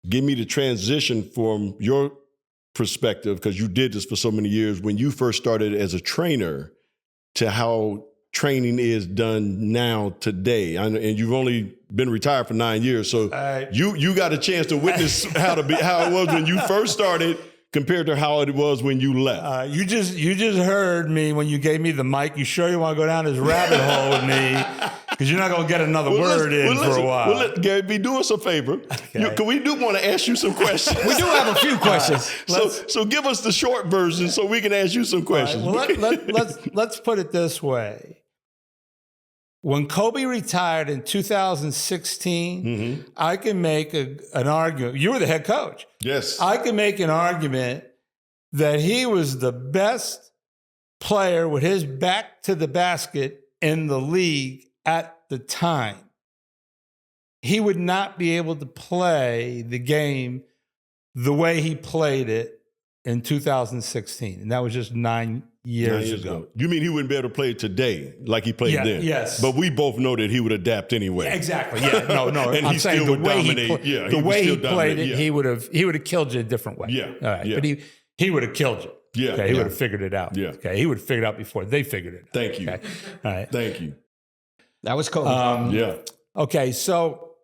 give me the transition from your perspective, because you did this for so many years, when you first started as a trainer to how training is done now today. And you've only been retired for 9 years, so you got a chance to witness how it was when you first started compared to how it was when you left. You just heard me when you gave me the mic. You sure you want to go down this rabbit hole with me? Because you're not going to get another word in for a while. Gary, be doing us a favor. Okay. We do want to ask you some questions. We do have a few questions. So give us the short version so we can ask you some questions. Right, well, let's put it this way. When Kobe retired in 2016, I can make an argument. You were the head coach. Yes. I can make an argument that he was the best player with his back to the basket in the league at the time. He would not be able to play the game the way he played it in 2016. And that was just 9 years ago. You mean he wouldn't be able to play today like he played then? Yes. But we both know that he would adapt anyway. Yeah, exactly. Yeah. No. And I'm he saying still the would way dominate. the way he played it, he would have killed you a different way. Yeah. All right. Yeah. But he would have killed you. Yeah. Okay. He would have figured it out. Yeah. Okay. He would have figured it out before they figured it out. Thank you. Okay. All right. Thank you. That was cool. Yeah. Okay. So,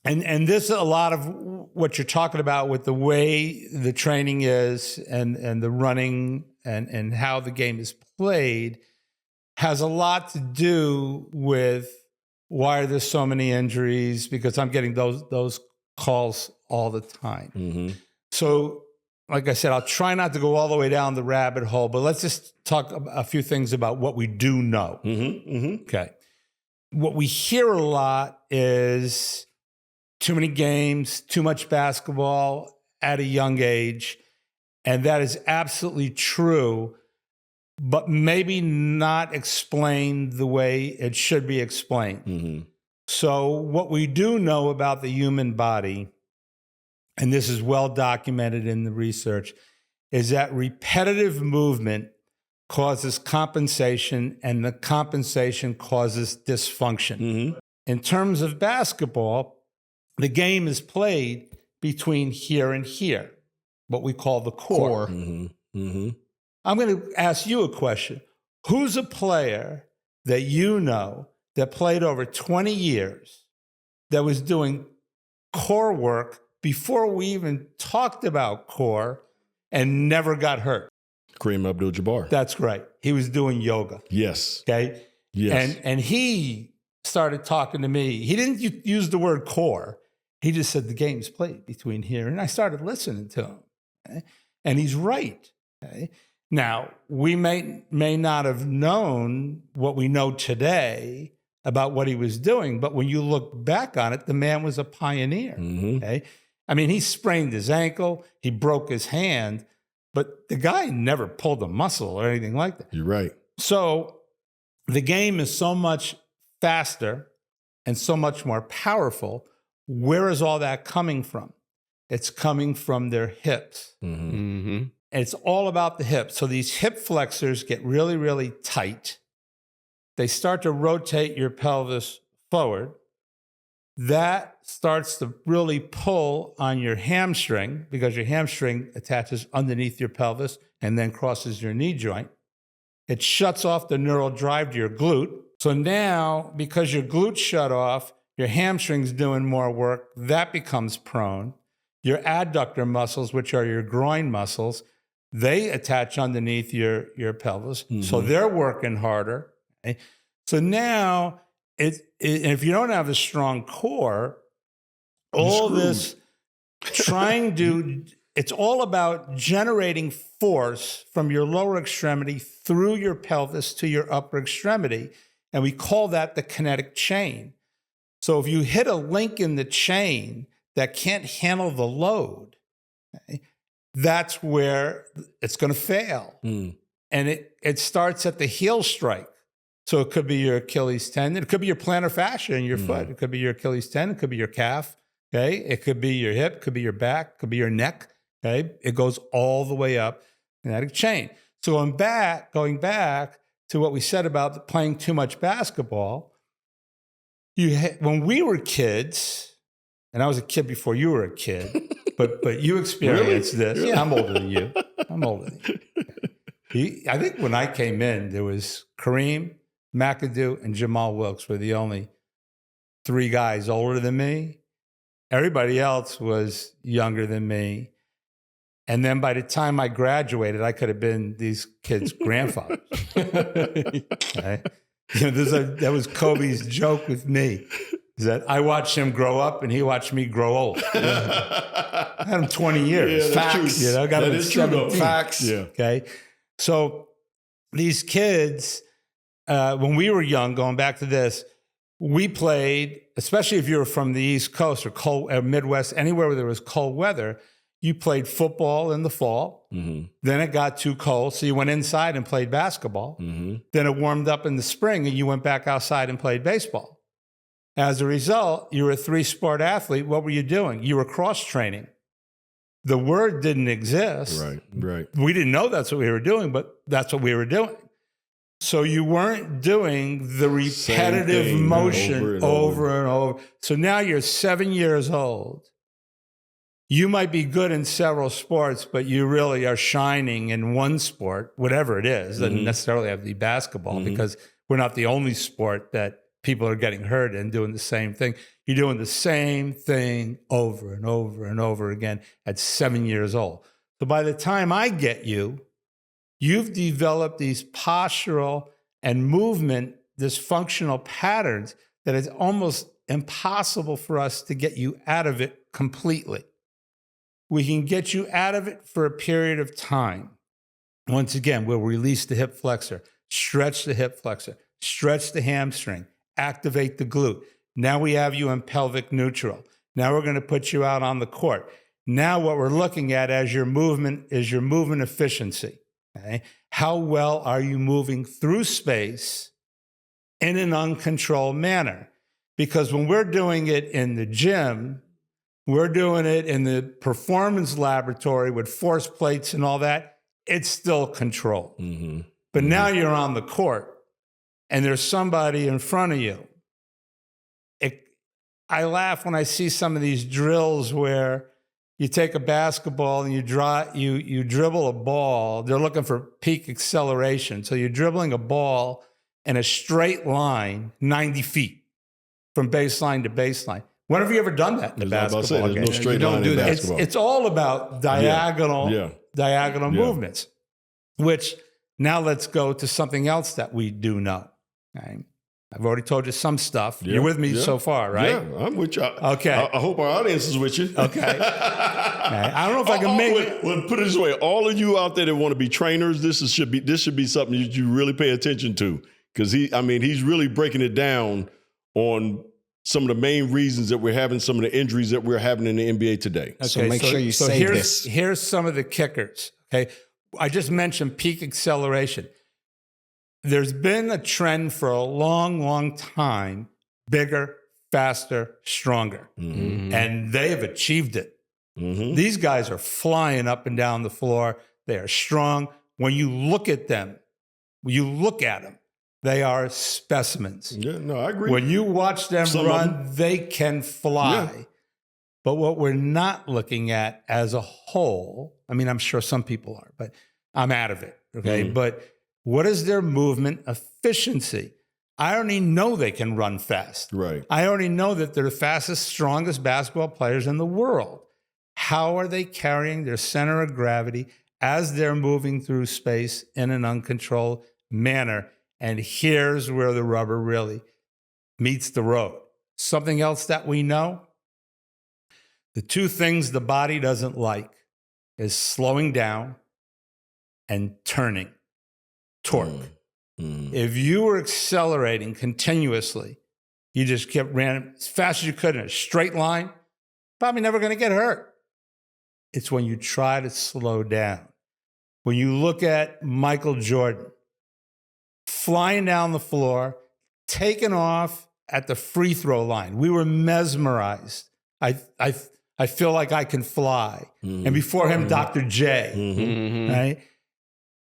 and this is a lot of what you're talking about with the way the training is and the running and how the game is played has a lot to do with why are there so many injuries, because I'm getting those calls all the time. Mm-hmm. So, like I said, I'll try not to go all the way down the rabbit hole, but let's just talk a few things about what we do know. Mm-hmm. Mm-hmm. Okay. What we hear a lot is too many games, too much basketball at a young age. And that is absolutely true, but maybe not explained the way it should be explained. Mm-hmm. So what we do know about the human body, and this is well documented in the research, is that repetitive movement causes compensation, and the compensation causes dysfunction. Mm-hmm. In terms of basketball, the game is played between here and here, what we call the core. Mm-hmm. Mm-hmm. I'm going to ask you a question. Who's a player that you know that played over 20 years that was doing core work before we even talked about core and never got hurt? Kareem Abdul-Jabbar. That's right. He was doing yoga. Yes. Okay. Yes. And he started talking to me. He didn't use the word core. He just said the game's played between here. And I started listening to him. Okay? And he's right. Okay? Now, we may not have known what we know today about what he was doing, but when you look back on it, the man was a pioneer. Mm-hmm. Okay? I mean, he sprained his ankle, he broke his hand, but the guy never pulled a muscle or anything like that. You're right. So the game is so much faster and so much more powerful. Where is all that coming from? It's coming from their hips. Mm-hmm. Mm-hmm. And it's all about the hips. So these hip flexors get really, really tight. They start to rotate your pelvis forward. That starts to really pull on your hamstring because your hamstring attaches underneath your pelvis and then crosses your knee joint. It shuts off the neural drive to your glute. So now, because your glute shut off, your hamstring's doing more work. That becomes prone. Your adductor muscles, which are your groin muscles, they attach underneath your pelvis. Mm-hmm. So they're working harder. Okay? So now, if you don't have a strong core, all this it's all about generating force from your lower extremity through your pelvis to your upper extremity. And we call that the kinetic chain. So if you hit a link in the chain that can't handle the load, okay, that's where it's going to fail. Mm. And it starts at the heel strike. So it could be your Achilles tendon. It could be your plantar fascia in your foot. It could be your Achilles tendon. It could be your calf. Okay. It could be your hip. It could be your back. It could be your neck. Okay. It goes all the way up kinetic chain. So going back to what we said about playing too much basketball, when we were kids, and I was a kid before you were a kid, but you experienced this. Really? Yeah, I'm older than you. I think when I came in, there was Kareem, McAdoo, and Jamal Wilkes were the only 3 guys older than me. Everybody else was younger than me. And then by the time I graduated, I could have been these kids' grandfathers. Okay? That was Kobe's joke with me, is that I watched him grow up and he watched me grow old. I had him 20 years. Yeah, that's true. I got him That at is true, though. 17. Facts. Yeah. Okay. So these kids, when we were young, going back to this, we played, especially if you were from the East Coast or cold, Midwest, anywhere where there was cold weather, you played football in the fall. Mm-hmm. Then it got too cold, so you went inside and played basketball. Mm-hmm. Then it warmed up in the spring, and you went back outside and played baseball. As a result, you were a 3-sport athlete. What were you doing? You were cross-training. The word didn't exist. Right. We didn't know that's what we were doing, but that's what we were doing. So you weren't doing the repetitive thing motion over and over. So now you're 7 years old. You might be good in several sports, but you really are shining in one sport, whatever it is. Doesn't necessarily have to be basketball, because we're not the only sport that people are getting hurt in doing the same thing. You're doing the same thing over and over and over again at 7 years old. So by the time I get you, you've developed these postural and movement dysfunctional patterns that it's almost impossible for us to get you out of it completely. We can get you out of it for a period of time. Once again, we'll release the hip flexor, stretch the hip flexor, stretch the hamstring, activate the glute. Now we have you in pelvic neutral. Now we're going to put you out on the court. Now what we're looking at as your movement is your movement efficiency. Okay? How well are you moving through space in an uncontrolled manner? Because when we're doing it in the gym, we're doing it in the performance laboratory with force plates and all that, it's still controlled. Mm-hmm. But now you're on the court and there's somebody in front of you. I laugh when I see some of these drills where you take a basketball and you dribble a ball. They're looking for peak acceleration. So you're dribbling a ball in a straight line, 90 feet from baseline to baseline. When have you ever done that in a basketball game? There's no straight line in basketball. It's all about diagonal movements, which now let's go to something else that we do know. Okay? I've already told you some stuff. You're with me so far, right? Yeah, I'm with you. Okay. I hope our audience is with you. Okay. I don't know if I can make it. Well, put it this way: all of you out there that want to be trainers, this should be something that you really pay attention to, because he's really breaking it down on some of the main reasons that we're having some of the injuries that we're having in the NBA today. Okay, so make sure you save this. Here's some of the kickers. Okay, I just mentioned peak acceleration. There's been a trend for a long, long time: bigger, faster, stronger, and they have achieved it. Mm-hmm. These guys are flying up and down the floor. They are strong. When you look at them, they are specimens. Yeah, no, I agree. When you watch them run, they can fly. Yeah. But what we're not looking at as a whole, I mean, I'm sure some people are, but I'm out of it, okay? But what is their movement efficiency? I already know they can run fast. Right. I already know that they're the fastest, strongest basketball players in the world. How are they carrying their center of gravity as they're moving through space in an uncontrolled manner? And here's where the rubber really meets the road. Something else that we know, the two things the body doesn't like is slowing down and turning, torque. If you were accelerating continuously, you just ran as fast as you could in a straight line, probably never going to get hurt. It's when you try to slow down. When you look at Michael Jordan, flying down the floor, taking off at the free throw line. We were mesmerized. I feel like I can fly. And before him, Dr. J. Right?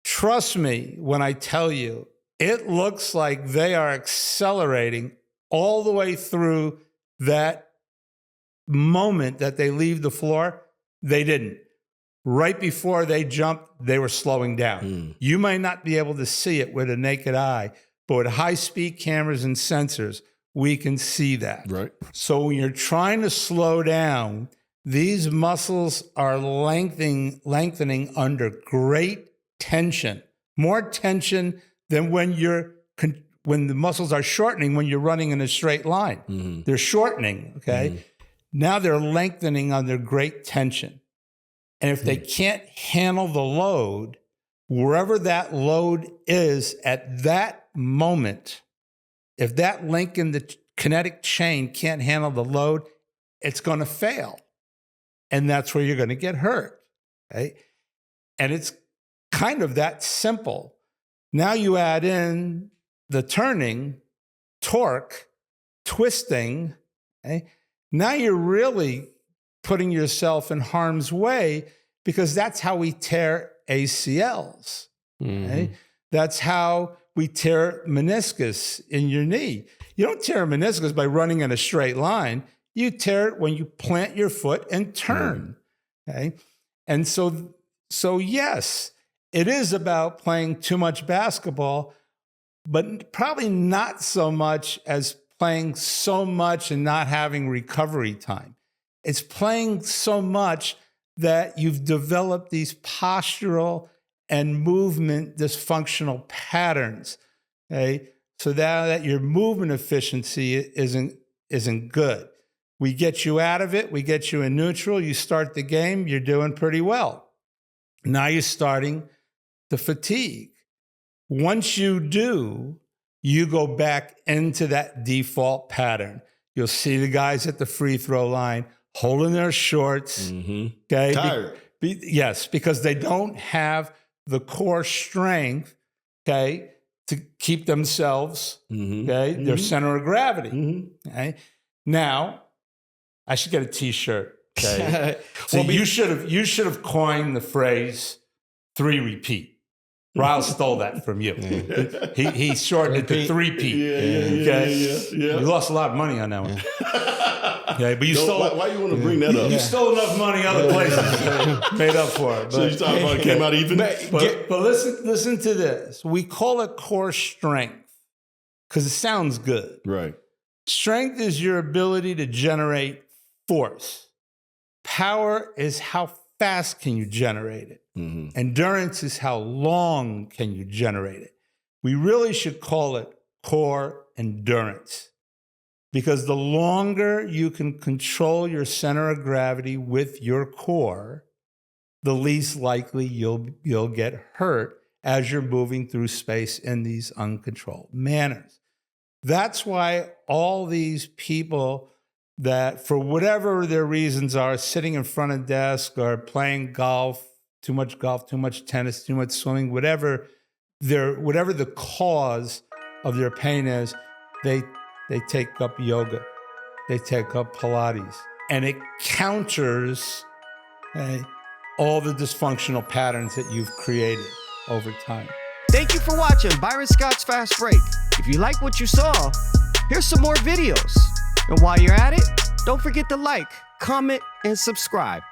Trust me when I tell you, it looks like they are accelerating all the way through that moment that they leave the floor, they didn't. Right before they jumped, they were slowing down. You might not be able to see it with a naked eye, but with high-speed cameras and sensors, we can see that. Right. So when you're trying to slow down, these muscles are lengthening under great tension, more tension than when the muscles are shortening when you're running in a straight line. They're shortening, okay? Now they're lengthening under great tension. And if they can't handle the load, wherever that load is at that moment, if that link in the kinetic chain can't handle the load, it's going to fail. And that's where you're going to get hurt. Okay? And it's kind of that simple. Now you add in the turning, torque, twisting. Okay? Now you're really putting yourself in harm's way because that's how we tear ACLs. Okay? That's how we tear meniscus in your knee. You don't tear a meniscus by running in a straight line. You tear it when you plant your foot and turn. Okay? And so yes, it is about playing too much basketball, but probably not so much as playing so much and not having recovery time. It's playing so much that you've developed these postural and movement dysfunctional patterns, okay? So that your movement efficiency isn't good. We get you out of it, we get you in neutral, you start the game, you're doing pretty well. Now you're starting to fatigue. Once you do, you go back into that default pattern. You'll see the guys at the free throw line holding their shorts, okay? Tired. Yes, because they don't have the core strength, okay, to keep themselves, okay, their center of gravity, okay? Now, I should get a T-shirt, okay? So you should have coined the phrase 3 repeat. Riles stole that from you. He shortened it to 3P. Yeah. You lost a lot of money on that one. Okay, but you stole. Why you want to bring that up? You stole enough money other places, made up for it. But, So you talking about it came out even? but listen to this. We call it core strength because it sounds good. Right. Strength is your ability to generate force. Power is how fast can you generate it. Endurance is how long can you generate it. We really should call it core endurance because the longer you can control your center of gravity with your core, the least likely you'll get hurt as you're moving through space in these uncontrolled manners. That's why all these people that, for whatever their reasons are, sitting in front of desk or playing golf, too much tennis, too much swimming, whatever the cause of their pain is, they take up yoga, they take up Pilates, and it counters all the dysfunctional patterns that you've created over time. Thank you for watching Byron Scott's Fast Break. If you like what you saw, here's some more videos. And while you're at it, don't forget to like, comment, and subscribe.